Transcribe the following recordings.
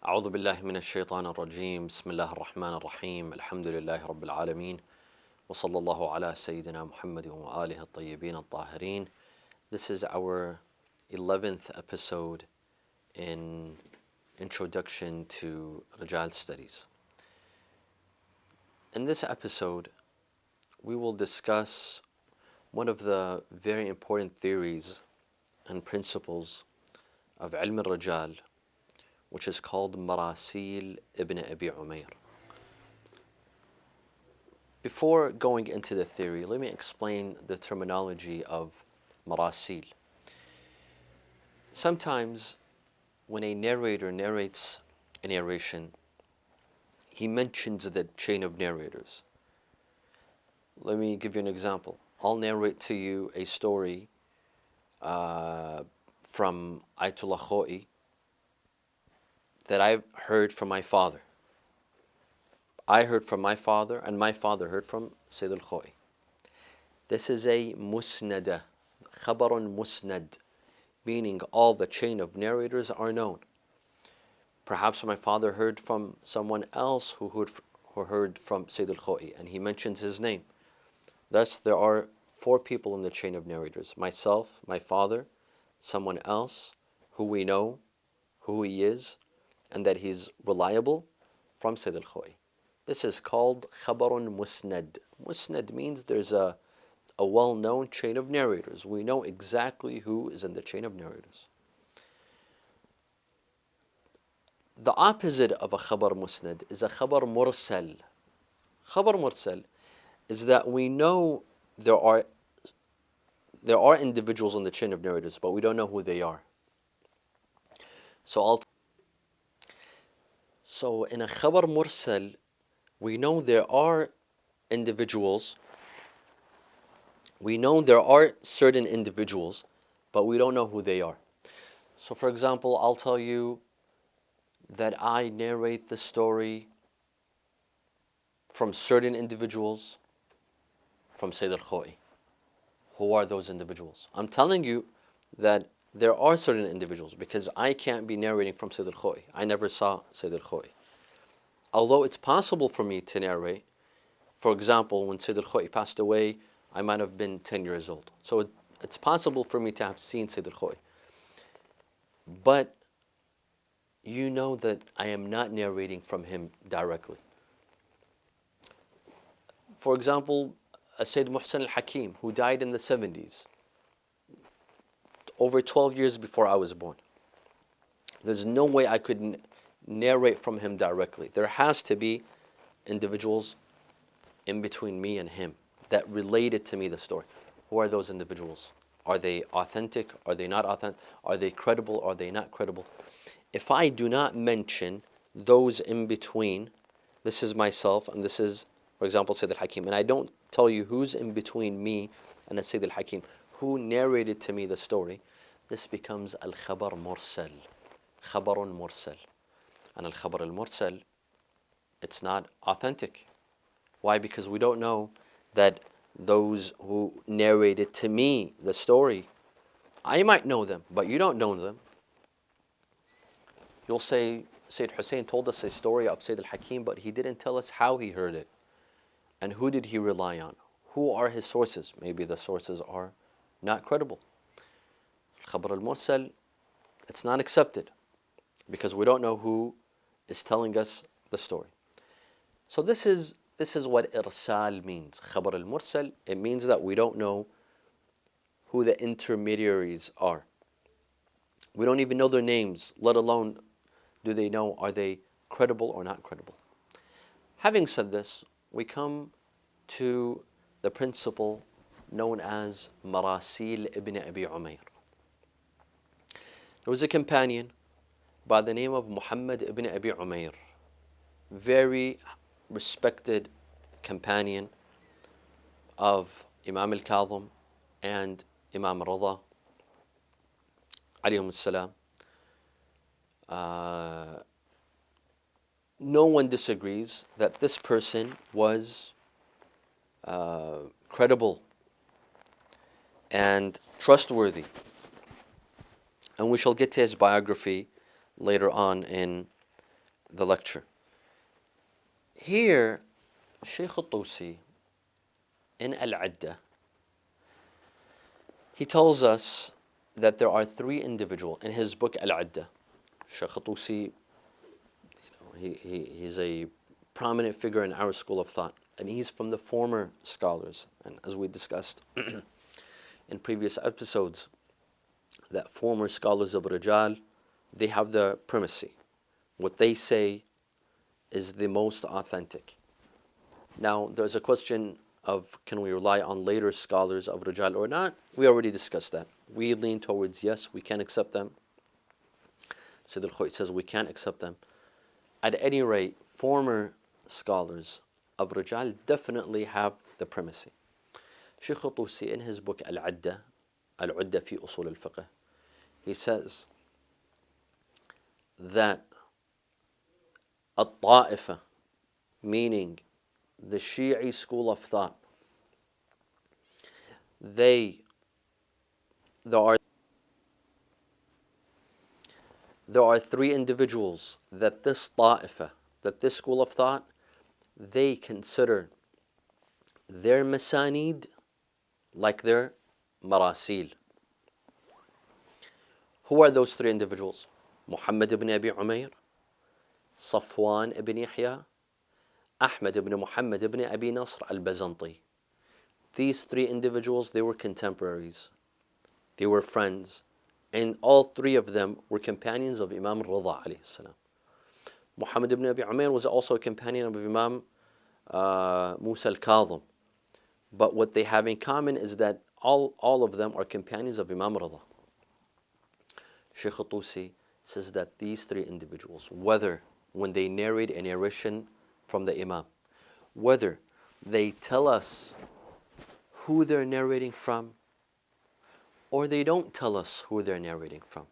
أعوذ بالله من الشيطان الرجيم بسم الله الرحمن الرحيم الحمد لله رب العالمين وصلى الله على سيدنا محمد وآله الطيبين الطاهرين. This is our 11th episode in Introduction to Rijal Studies. In this episode, we will discuss one of the very important theories and principles of Ilm al-Rijal, which is called Maraseel ibn Abi Umayr. Before going into the theory, let me explain the terminology of Maraseel. Sometimes when a narrator narrates a narration, he mentions the chain of narrators. Let me give you an example. I'll narrate to you a story from Ayatollah Khoi that I've heard from my father. I heard from my father, and my father heard from Sayyid al-Khoi. This is a musnada, khabarun musnad, meaning all the chain of narrators are known. Perhaps my father heard from someone else who heard from Sayyid al-Khoi, and he mentions his name. Thus, there are 4 people in the chain of narrators: myself, my father, someone else who we know who he is, and that he's reliable, from Sayyid al-Khoi. This is called khabarun musnad. Musnad means there's a well-known chain of narrators. We know exactly who is in the chain of narrators. The opposite of a khabar musnad is a khabar mursal. Khabar mursal is that we know there are individuals in the chain of narrators, but we don't know who they are. So in a khabar mursal, we know there are individuals. We know there are certain individuals, but we don't know who they are. So for example, I'll tell you that I narrate the story from certain individuals from Sayyid al-Khoi. Who are those individuals? I'm telling you that there are certain individuals because I can't be narrating from Sayyid al-Khoi. I never saw Sayyid al-Khoi. Although it's possible for me to narrate, for example, when Sayyid al-Khoi passed away, I might have been 10 years old. So it's possible for me to have seen Sayyid al-Khoi. But you know that I am not narrating from him directly. For example, Sayyid Hossein Al who died in the 70s, over 12 years before I was born. There's no way I could narrate from him directly. There has to be individuals in between me and him that related to me the story. Who are those individuals? Are they authentic? Are they not authentic? Are they credible? Are they not credible? If I do not mention those in between, this is myself and this is, for example, Sayyid al-Hakim, and I don't tell you who's in between me and Sayyid al-Hakim, who narrated to me the story, this becomes al-khabar mursal, khabarun mursal. And al-khabar al-mursal, it's not authentic. Why? Because we don't know that those who narrated to me the story, I might know them, but you don't know them. You'll say, Sayyid Hussein told us a story of Sayyid al-Hakim, but he didn't tell us how he heard it. And who did he rely on? Who are his sources? Maybe the sources are not credible. Al-khabar al-mursal, it's not accepted because we don't know who is telling us the story. So this is what irsal means. Khabar al-mursal, it means that we don't know who the intermediaries are. We don't even know their names, let alone do they know, are they credible or not credible. Having said this, we come to the principle known as Maraseel ibn Abi Umayr. There was a companion by the name of Muhammad ibn Abi Umayr, very respected companion of Imam al-Kadhim and Imam Rida, alayhum as-salam. No one disagrees that this person was credible and trustworthy. And we shall get to his biography later on in the lecture. Here, Shaykh al-Tusi in Al-Adda, he tells us that there are three individuals in his book Al-Adda. Shaykh al-Tusi, he's a prominent figure in our school of thought, and he's from the former scholars. And as we discussed in previous episodes, that former scholars of Rijal, they have the primacy. What they say is the most authentic. Now, there's a question of can we rely on later scholars of Rijal or not? We already discussed that. We lean towards yes, we can accept them. Sayyid al-Khoi says we can't accept them. At any rate, former scholars of Rijal definitely have the primacy. Shaykh al-Tusi in his book Al-Adda, Al-Udda fi Usul al-Fiqh, he says that At-Ta'ifa, meaning the Shi'i school of thought, there are three individuals that this Ta'ifa, that this school of thought, they consider their masanid like their Maraseel. Who are those three individuals? Muhammad ibn Abi Umayr, Safwan ibn Yahya, Ahmad ibn Muhammad ibn Abi Nasr al-Bazanti. These three individuals, they were contemporaries. They were friends. And all three of them were companions of Imam Rida alayhi salam. Muhammad ibn Abi Umayr was also a companion of Imam Musa al-Qazwini. But what they have in common is that all of them are companions of Imam Rida. Shaykh al-Tusi says that these three individuals, whether when they narrate a narration from the Imam, whether they tell us who they're narrating from, or they don't tell us who they're narrating from,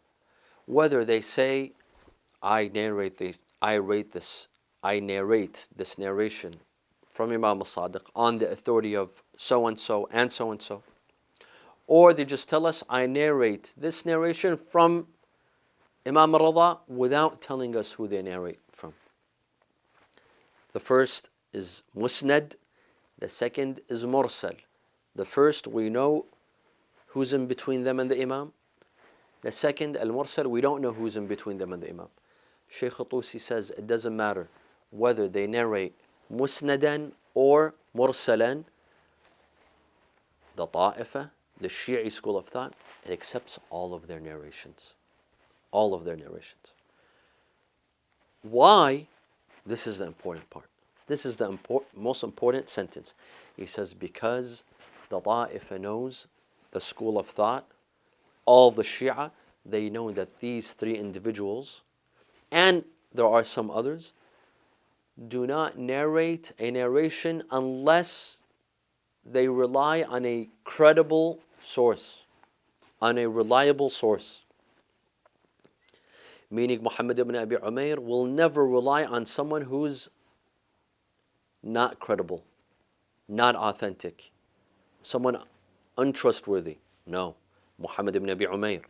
whether they say, I narrate this narration from Imam al-Sadiq on the authority of so and so and so and so, or they just tell us, I narrate this narration from Imam Rida without telling us who they narrate from. The first is Musnad, the second is Mursal. The first, we know who's in between them and the Imam. The second, Al-Mursal, we don't know who's in between them and the Imam. Shaykh al-Tusi says it doesn't matter whether they narrate Musnadan or Mursalan. The Ta'ifa, the Shi'i school of thought, it accepts all of their narrations. All of their narrations. Why? This is the important part. This is the most important sentence. He says, because the Ta'ifa knows the school of thought, all the Shia, they know that these three individuals, and there are some others, do not narrate a narration unless they rely on a credible source, on a reliable source. Meaning Muhammad ibn Abi Umayr will never rely on someone who's not credible, not authentic, someone untrustworthy. No. Muhammad ibn Abi Umayr,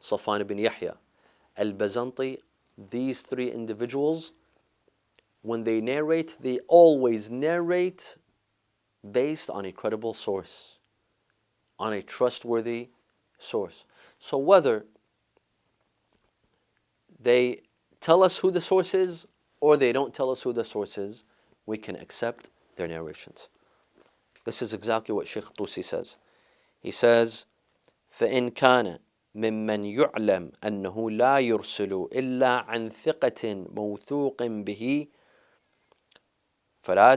Safwan ibn Yahya, al-Bazanti, these three individuals, when they narrate, they always narrate based on a credible source, on a trustworthy source. So whether they tell us who the source is or they don't tell us who the source is, we can accept their narrations. This is exactly what Shaykh Tusi says. He says, فإن كان ممن يعلم أنه لا يرسل إلا عن ثقة موثوق به فلا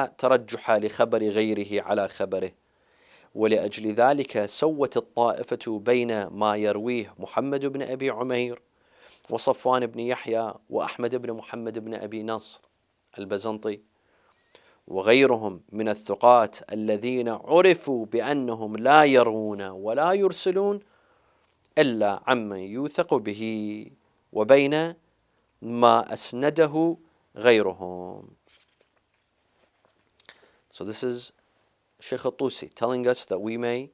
ترجح لخبر غيره على خبره ولأجل ذلك سوت الطائفة بين ما يرويه محمد بن أبي عمير وصفوان بن يحيى وأحمد بن محمد بن أبي نصر البزنطي وغيرهم من الثقات الذين عرفوا بأنهم لا يروون ولا يرسلون إلا عمن يوثق به وبين ما أسنده غيرهم. So this is Shaykh al-Tusi telling us that we may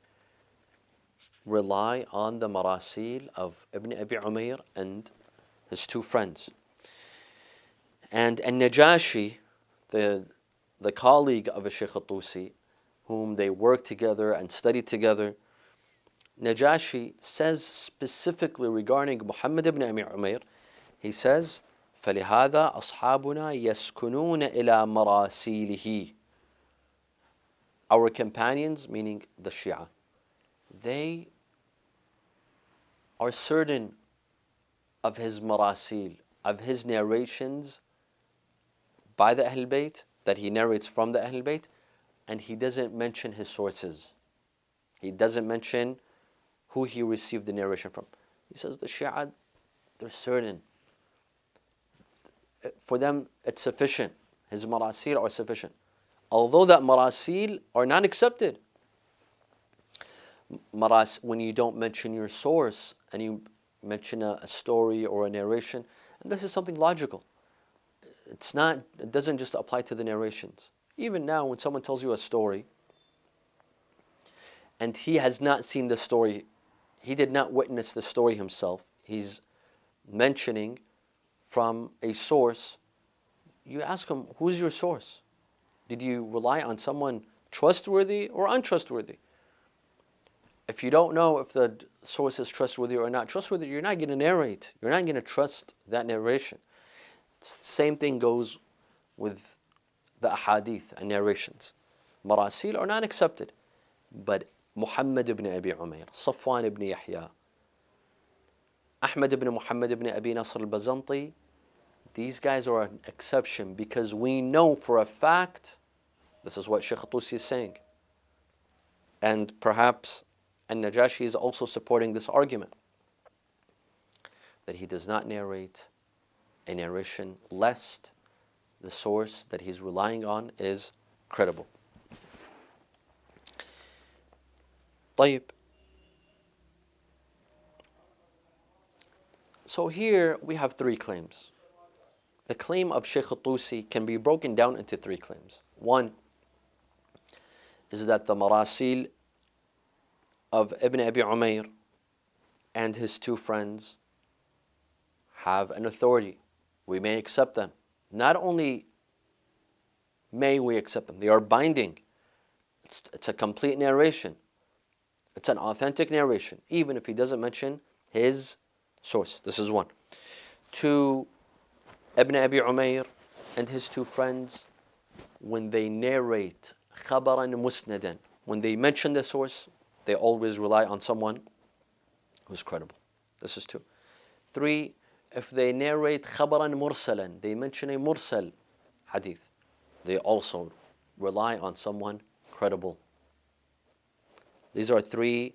rely on the Maraseel of Ibn Abi Umayr and his two friends. And Najashi, the colleague of Shaykh al-Tusi, whom they worked together and studied together, Najashi says specifically regarding Muhammad ibn Abi Umayr, he says, فَلِهَذَا أَصْحَابُنَا يَسْكُنُونَ إِلَى مَرَاسِيلِهِ. Our companions, meaning the Shia, they are certain of his marasil, of his narrations by the Ahl Bayt, that he narrates from the Ahl Bayt, and he doesn't mention his sources. He doesn't mention who he received the narration from. He says the Shia, they're certain. For them, it's sufficient. His marasil are sufficient. Although that marasil are not accepted. When you don't mention your source and you mention a story or a narration, and this is something logical. It doesn't just apply to the narrations. Even now, when someone tells you a story and he has not seen the story, he did not witness the story himself, he's mentioning from a source, you ask him, who's your source? Did you rely on someone trustworthy or untrustworthy? If you don't know if the source is trustworthy or not trustworthy, you're not going to narrate. You're not going to trust that narration. Same thing goes with the ahadith and narrations. Maraseel are not accepted. But Muhammad ibn Abi Umayr, Safwan ibn Yahya, Ahmad ibn Muhammad ibn Abi Nasr al-Bazanti, these guys are an exception because we know for a fact, this is what Shaykh al-Tusi is saying, and perhaps Najashi is also supporting this argument, that he does not narrate a narration lest the source that he's relying on is credible. طيب. So here we have three claims. The claim of Shaykh al-Tusi can be broken down into three claims. One is that the Maraseel of Ibn Abi Umayr and his two friends have an authority. We may accept them. Not only may we accept them, they are binding. It's a complete narration. It's an authentic narration, even if he doesn't mention his source. This is one. Two, Ibn Abi Umayr and his two friends, when they narrate khabaran musnadan, when they mention the source, they always rely on someone who's credible. This is two. Three, if they narrate khabaran mursalan, they mention a mursal hadith, they also rely on someone credible. These are three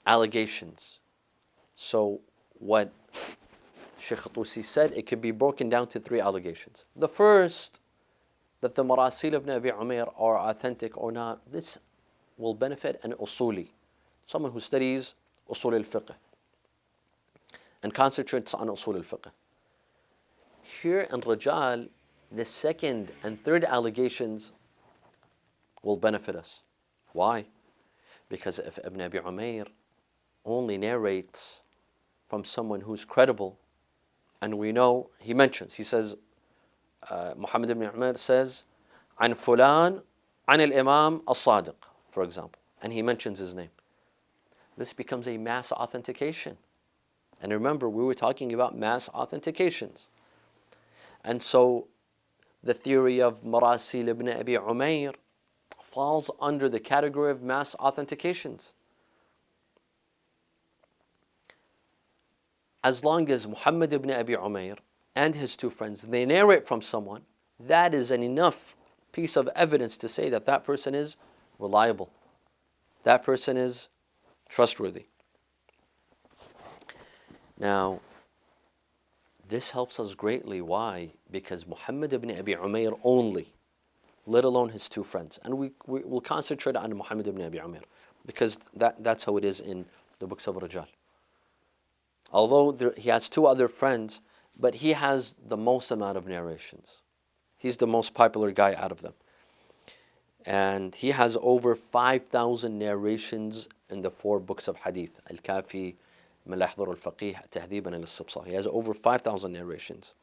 allegations. So what Shaykh al-Tusi said, it could be broken down to three allegations. The first, that the Maraseel of Abi Umayr are authentic or not, this will benefit an usuli, someone who studies usul al-fiqh and concentrates on usul al-fiqh. Here in Rijal, the second and third allegations will benefit us. Why? Because if Ibn Abi Umayr only narrates from someone who's credible, and we know, he says, Muhammad ibn Umayr says, عن فلان عن الإمام الصادق, for example, and he mentions his name. This becomes a mass authentication. And remember, we were talking about mass authentications. And so the theory of Maraseel ibn Abi Umayr falls under the category of mass authentications. As long as Muhammad ibn Abi Umayr and his two friends, they narrate from someone, that is an enough piece of evidence to say that that person is reliable. That person is trustworthy. Now, this helps us greatly. Why? Because Muhammad ibn Abi Umayr only, let alone his two friends. And we will concentrate on Muhammad ibn Abi Umayr because that's how it is in the books of Rijal. Although he has two other friends, but he has the most amount of narrations. He's the most popular guy out of them. And he has over 5,000 narrations in the four books of hadith, Al-Kafi, من لا يحضر الفقيه تهذيبا للاستبصار. He has over 5,000 narrations.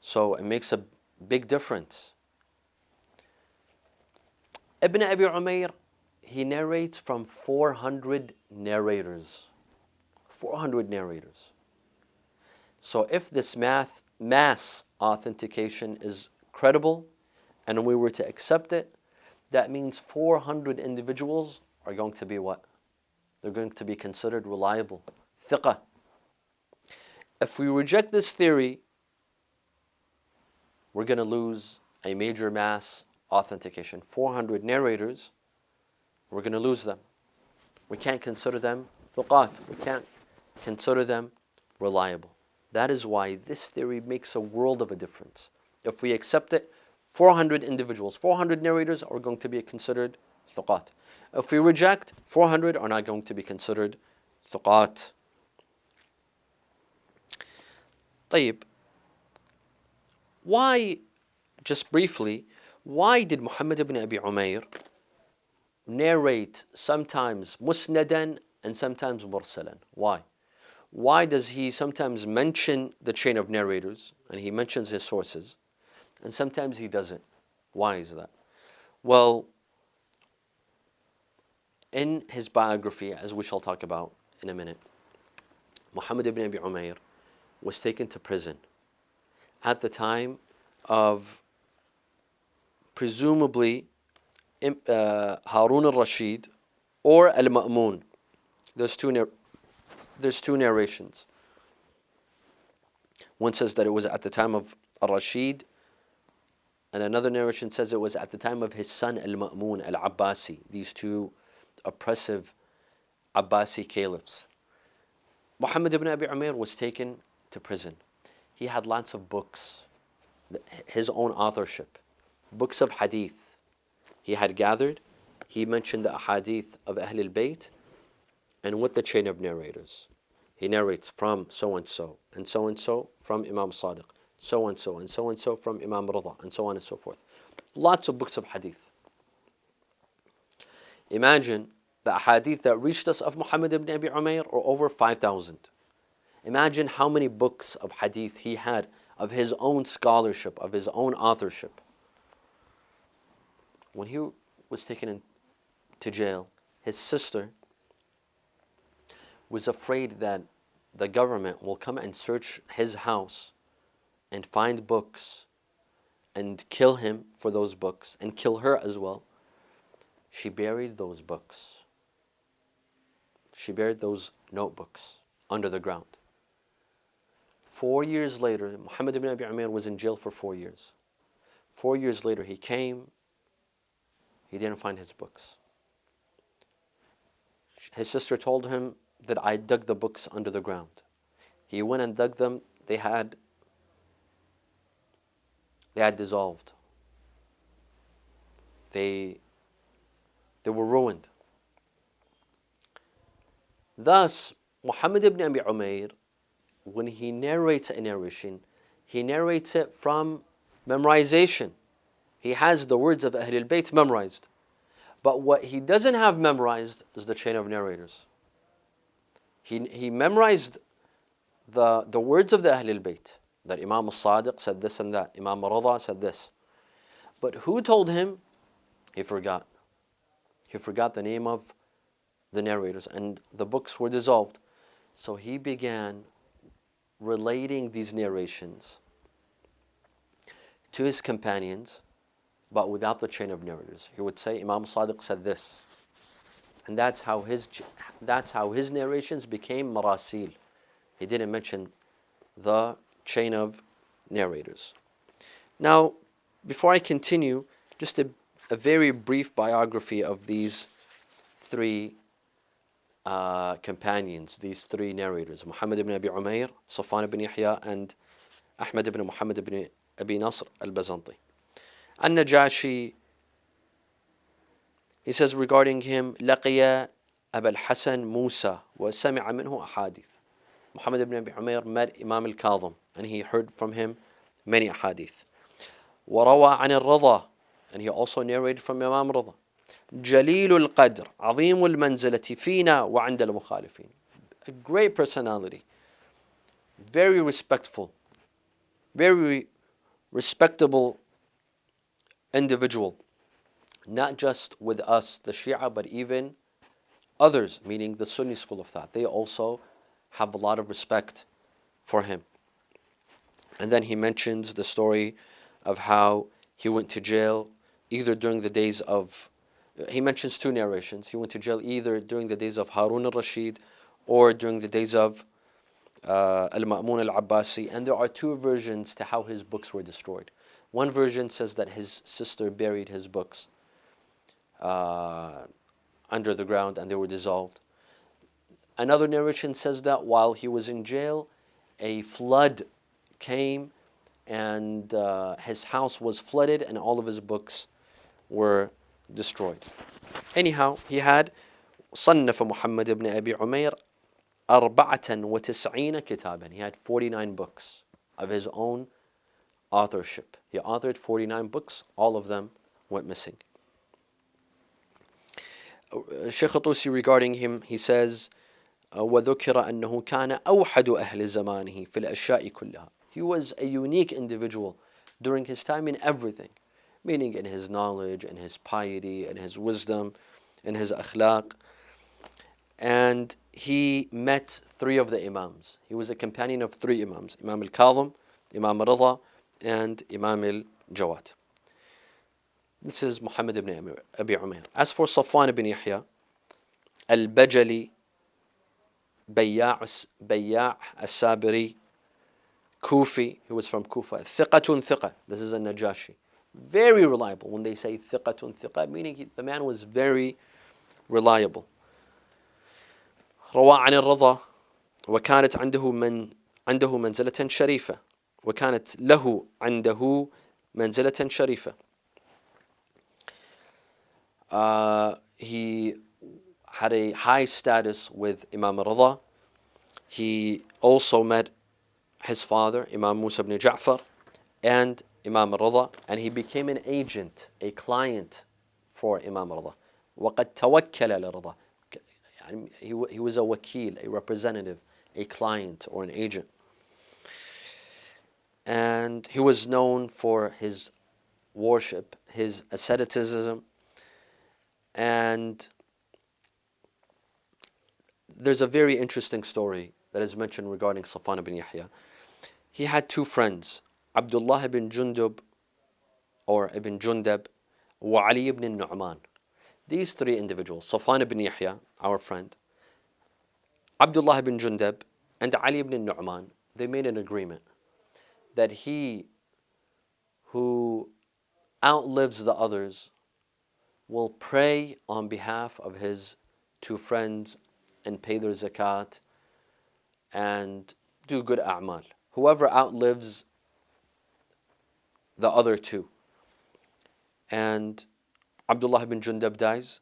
So it makes a big difference. Ibn Abi Umayr, he narrates from 400 narrators. 400 narrators. So if this mass authentication is credible and we were to accept it, that means 400 individuals are going to be what? They're going to be considered reliable. Thiqah. If we reject this theory, we're going to lose a major mass authentication. 400 narrators, we're going to lose them. We can't consider them thiqat. We can't consider them reliable. That is why this theory makes a world of a difference. If we accept it, 400 individuals, 400 narrators are going to be considered thiqat. If we reject, 400 are not going to be considered thiqat. طيب, why, just briefly, why did Muhammad ibn Abi Umayr narrate sometimes musnadan and sometimes mursalan? Why? Why does he sometimes mention the chain of narrators and he mentions his sources and sometimes he doesn't? Why is that? Well, in his biography, as we shall talk about in a minute, Muhammad ibn Abi Umayr was taken to prison at the time of presumably Harun al-Rashid or al-Ma'mun. There's two narrations. One says that it was at the time of al-Rashid, and another narration says it was at the time of his son al-Ma'mun al-Abbasi, these two oppressive Abbasi caliphs. Muhammad ibn Abi Umayr was taken to prison. He had lots of books, his own authorship, books of hadith. He had gathered, he mentioned the hadith of Ahl al-Bayt, and with the chain of narrators. He narrates from so and so from Imam Sadiq, so and so from Imam Rida, and so on and so forth. Lots of books of hadith. Imagine the hadith that reached us of Muhammad ibn Abi Umayr are over 5,000. Imagine how many books of hadith he had of his own scholarship, of his own authorship. When he was taken to jail, his sister was afraid that the government will come and search his house and find books and kill him for those books and kill her as well. She buried those books. She buried those notebooks under the ground. 4 years later, Muhammad ibn Abi Umayr was in jail for 4 years. 4 years later, he came. He didn't find his books. His sister told him that I dug the books under the ground. He went and dug them. They had dissolved. They were ruined. Thus, Muhammad ibn Abi Umayr, when he narrates a narration, he narrates it from memorization. He has the words of Ahl al-Bayt memorized. But what he doesn't have memorized is the chain of narrators. He memorized the words of the Ahl al-Bayt, that Imam al-Sadiq said this and that, Imam Rida said this. But who told him? He forgot. He forgot the name of the narrators, and the books were dissolved. So he began relating these narrations to his companions, but without the chain of narrators. He would say, Imam Sadiq said this. And that's how his narrations became Maraseel. He didn't mention the chain of narrators. Now, before I continue, just a very brief biography of these three companions, these three narrators, Muhammad ibn Abi Umayr, Safwan ibn Yahya, and Ahmad ibn Muhammad ibn Abi Nasr al-Bazanti. An-Najashi, he says regarding him, لقي أبا الحسن موسى وسمع منه أحاديث. Muhammad ibn Abi Umayr met Imam al-Qazwini, and he heard from him many ahadith. وروى عن الرضا, and he also narrated from Imam Rida. جليل القدر عظيم المنزلة فينا وعند المخالفين. A great personality, very respectful, very respectable individual, not just with us, the Shia, but even others, meaning the Sunni school of thought. They also have a lot of respect for him. And then he mentions the story of how he went to jail either during the days of, he mentions two narrations. He went to jail either during the days of Harun al-Rashid or during the days of Al-Ma'mun al-Abbasi. And there are two versions to how his books were destroyed. One version says that his sister buried his books under the ground and they were dissolved. Another narration says that while he was in jail, a flood came and his house was flooded and all of his books were destroyed. Anyhow, he had صنف محمد بن أبي عمير 94 كتابا. He had 49 books of his own authorship. He authored 49 books, all of them went missing. Shaykh Tusi regarding him, he says, وذكر أنه كان أوحد أهل زمانه في الأشياء كلها. He was a unique individual during his time in everything, meaning in his knowledge, in his piety, in his wisdom, in his akhlaq. And he met three of the Imams. He was a companion of three Imams, Imam al-Kadhim, Imam al-Ridha, and Imam al-Jawad. This is Muhammad ibn Abi Umayr. As for Safwan ibn Yahya, al-Bajali, Bayya' al-Sabiri, Kufi, he was from Kufa. Thiqatun thiqa. This is a Najashi. Very reliable. When they say thiqatun thiqa, meaning the man was very reliable. روى عن الرضا وكانت عنده منزلة شريفة وكانت له عنده منزلة شريفة. He had a high status with Imam al-Ridha. He also met his father, Imam Musa ibn Ja'far, and Imam al-Ridha, and he became an agent, a client for Imam al-Ridha. وقد توكل للرضا. He was a wakil, a representative, a client or an agent. And he was known for his worship, his asceticism. And there's a very interesting story that is mentioned regarding Safwan ibn Yahya. He had two friends, Abdullah ibn Jundub or ibn Jundab, wa Ali ibn Nu'man. These three individuals, Safwan ibn Yahya, our friend, Abdullah ibn Jundab, and Ali ibn Nu'man, they made an agreement that he who outlives the others will pray on behalf of his two friends and pay their zakat and do good a'mal. Whoever outlives the other two. And Abdullah ibn Jundab dies,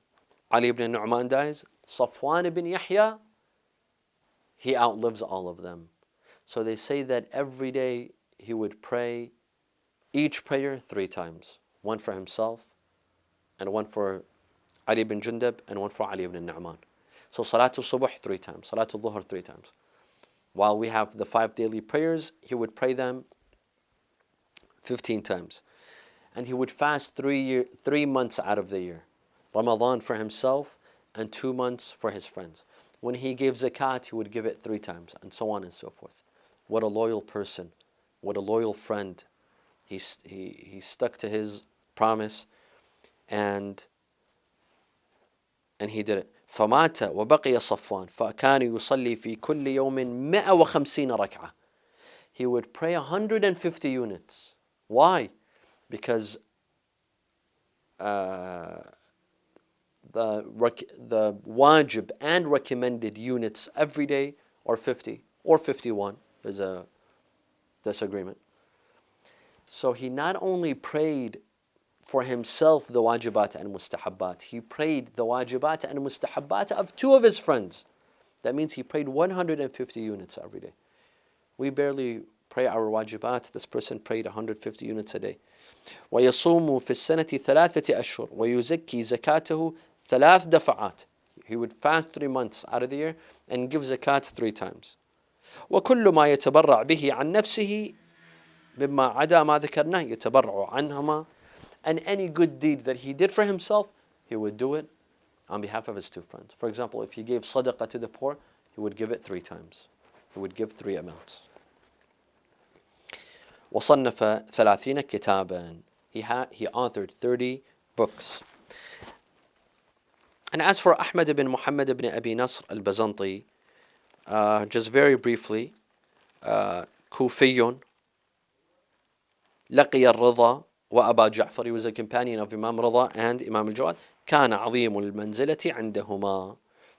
Ali ibn Nu'man dies, Safwan ibn Yahya, he outlives all of them. So they say that every day he would pray each prayer 3 times. One for himself, and one for Ali ibn Jundab, and one for Ali ibn Nu'man. So Salatul Subuh 3 times, Salatul Dhuhr 3 times. While we have the 5 daily prayers, he would pray them 15 times. And he would fast 3 months out of the year. Ramadan for himself and 2 months for his friends. When he gave zakat, he would give it 3 times, and so on and so forth. What a loyal person, what a loyal friend. He stuck to his promise, and he did it. فمات وبقي صفوان فكان يصلي في كل يوم 150 ركعة. He would pray 150 units. Why? Because the wajib and recommended units every day are 50 or 51. There's a disagreement. So he not only prayed for himself the wajibat and mustahabbat, he prayed the wajibat and mustahabbat of 2 of his friends. That means he prayed 150 units every day. We barely pray our wajibat. This person prayed 150 units a day. ويصوم في السنة 3 أشهر ويزكي زكاته 3 دفعات. He would fast 3 months out of the year and give zakat 3 times. وكل ما يتبرع به عن نفسه مما عدا ما ذكرناه يتبرع عنهما. And any good deed that he did for himself, he would do it on behalf of his 2 friends. For example, if he gave sadaqah to the poor, he would give it 3 times. He would give 3 amounts. وصنف 30 كتابا. He authored 30 books. And as for Ahmad ibn Muhammad ibn Abi Nasr al-Bazanti, just very briefly, كوفي لقي الرضا وأبا جعفر. He was a companion of Imam Rida and Imam al-Jawad. كان عظيم المنزلة عندهما.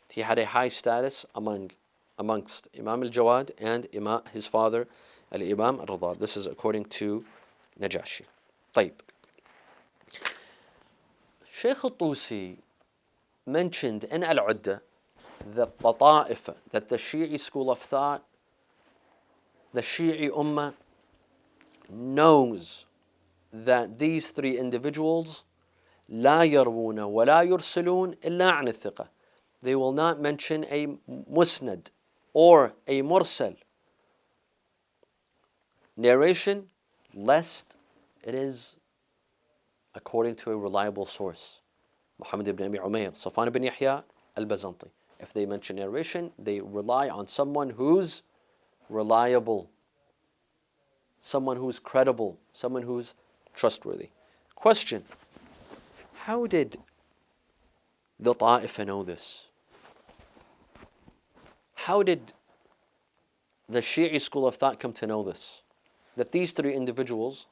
He had a high status amongst Imam al-Jawad and his father al-Imam al-Rida. This is according to Najashi. طيب. Shaykh al-Tusi mentioned in Al-Udda that the Ta'ifa, that the Shi'i school of thought, the Shi'i Ummah knows that these 3 individuals لا يروون ولا يرسلون إلا عن الثقة. They will not mention a musnad or a mursal narration lest it is according to a reliable source. Muhammad ibn Abi Umayr, Safwan ibn Yahya al-Bazanti. If they mention narration, they rely on someone who's reliable, someone who's credible, someone who's trustworthy. Question: how did the Ta'ifa know this? How did the Shi'i school of thought come to know this? That these 3 individuals,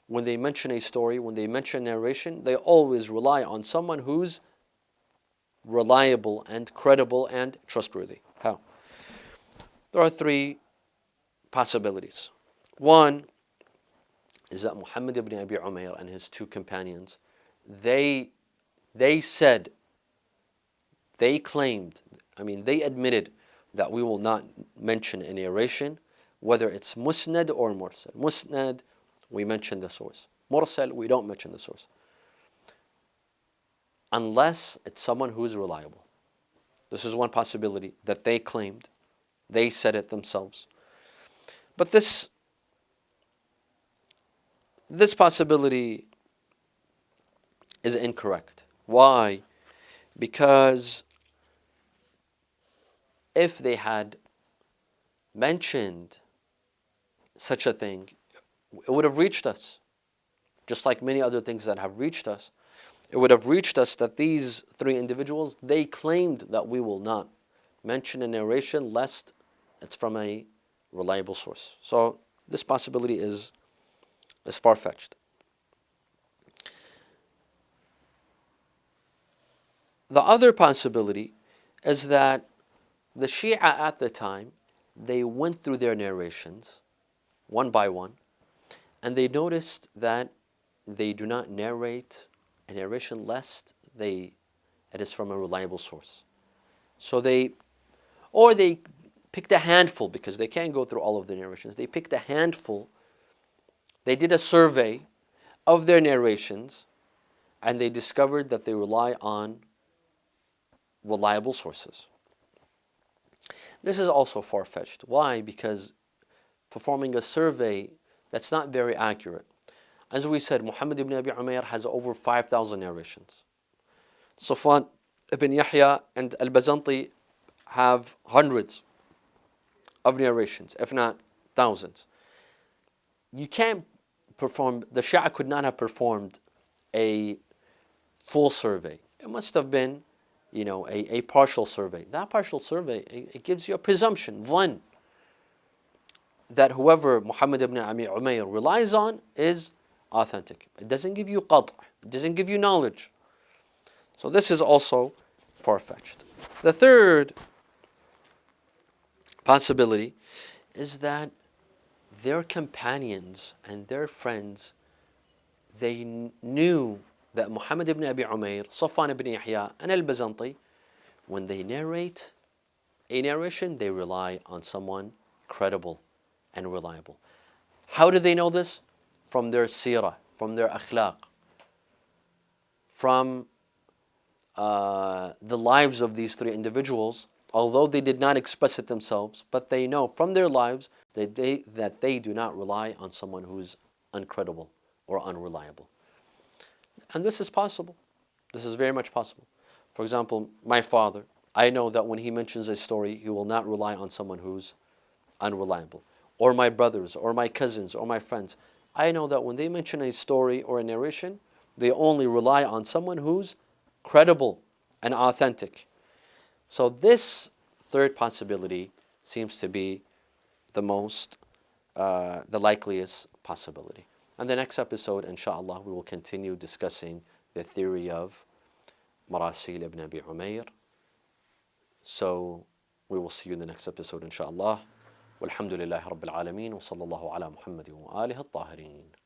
when they mention a story, when they mention narration, they always rely on someone who's reliable and credible and trustworthy. How? There are 3 possibilities. One is that Muhammad ibn Abi Umayr and his 2 companions, they admitted that we will not mention a narration, whether it's musnad or mursal. Musnad, we mention the source. Mursal, we don't mention the source. Unless it's someone who is reliable. This is one possibility that they claimed. They said it themselves. But this possibility is incorrect. Why? Because if they had mentioned such a thing, it would have reached us. Just like many other things that have reached us, it would have reached us that these 3 individuals, they claimed that we will not mention a narration lest it's from a reliable source. So this possibility is far-fetched. The other possibility is that the Shia at the time, they went through their narrations one by one, and they noticed that they do not narrate a narration lest it is from a reliable source. So they picked a handful, because they can't go through all of the narrations. They picked a handful. They did a survey of their narrations, and they discovered that they rely on reliable sources. This is also far-fetched. Why? Because performing a survey, that's not very accurate. As we said, Muhammad ibn Abi Umayr has over 5,000 narrations. Safwan ibn Yahya and al-Bazanti have hundreds of narrations, if not thousands. You can't perform, the Shia could not have performed a full survey. It must have been, a partial survey. That partial survey, it gives you a presumption, one, that whoever Muhammad ibn Abi Umayr relies on is authentic. It doesn't give you qat', it doesn't give you knowledge. So this is also far-fetched. The third possibility is that their companions and their friends, they knew that Muhammad ibn Abi Umayr, Safwan ibn Yahya, and al-Bazanti, when they narrate a narration, they rely on someone credible and reliable. How do they know this? From their seerah, from their akhlaq, from the lives of these three individuals, although they did not express it themselves, but they know from their lives that they do not rely on someone who's uncredible or unreliable. And this is possible. This is very much possible. For example, my father, I know that when he mentions a story, he will not rely on someone who's unreliable. Or my brothers, or my cousins, or my friends. I know that when they mention a story or a narration, they only rely on someone who's credible and authentic. So this third possibility seems to be the likeliest possibility. And the next episode, inshallah, we will continue discussing the theory of Maraseel ibn Abi Umayr. So we will see you in the next episode, inshallah. والحمد لله رب العالمين وصلى الله على محمد وآله الطاهرين.